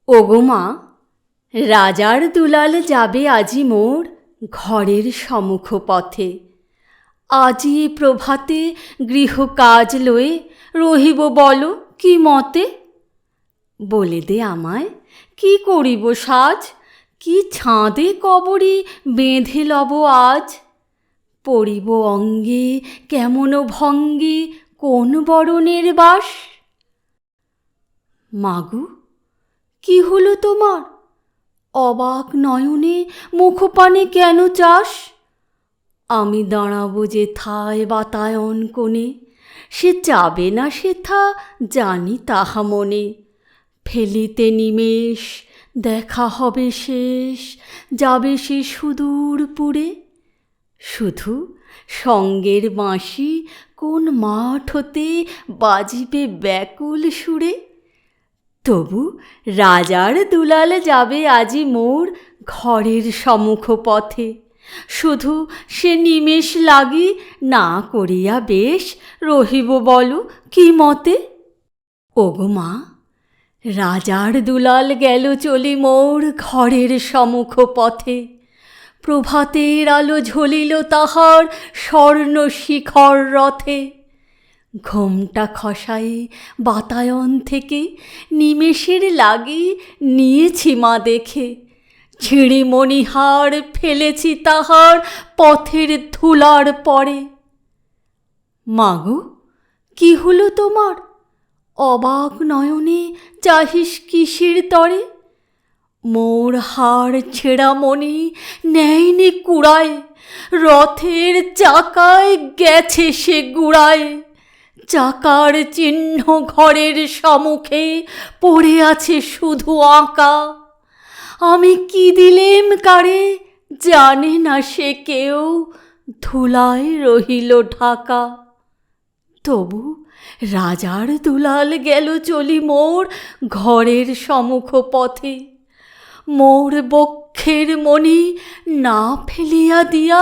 ওগো মা, রাজার দুলাল যাবে আজি মোর ঘরের সম্মুখ পথে। আজি প্রভাতে গৃহকাজ লয়ে রহিব বলো কি মতে? বলে দে আমায় কি করিব সাজ, কি ছাঁদে কবরী বেঁধে লব আজ। পড়িব অঙ্গে কেমন ভঙ্গে কোন বরণের বাস? মাগো, কি হলো তোমার? অবাক নয়নে মুখপানে কেন চাস? আমি দাঁড়াবো যেথায় বাতায়ন কোণে, সে যাবে না সেথা জানি তাহা মনে। ফেলিতে নিমেষ দেখা হবে শেষ, যাবে সে সুদূর পুরে। শুধু সঙ্গের বাঁশি কোন মাঠ হতে বাজিবে ব্যাকুল সুরে। তবু রাজার দুলাল যাবে আজি মোর ঘরের সম্মুখ পথে। শুধু সে নিমেষ লাগি না করিয়া বেশ রহিব বলো কি মতে? ওগো মা, রাজার দুলাল গেল চলি মোর ঘরের সম্মুখ পথে। প্রভাতের আলো ঝলিল তাহার স্বর্ণ শিখর রথে। ঘোমটা খসাই বাতায়ন থেকে নিমেষের লাগি নিয়েছি মা দেখে। ছিঁড়ি মণিহার ফেলেছি তাহার পথের ধুলার পরে। মাগো, কি হলো তোমার? অবাক নয়নে চাহিস কিসের তরে? মোর হাড় ছেঁড়া মণি নেয়নি কুড়ায়, রথের চাকায় গেছে সে গুড়ায়। চাকার চিহ্ন ঘরের সম্মুখে পড়ে আছে শুধু আঁকা। আমি কি দিলেম কারে জানে না সে কেউ, ধুলায় রহিল ঢাকা। তবু রাজার দুলাল গেল চলি মোর ঘরের সম্মুখ পথে। মোর বক্ষের মণি না ফেলিয়া দিয়া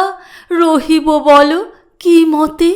রহিব বলো কি মতে?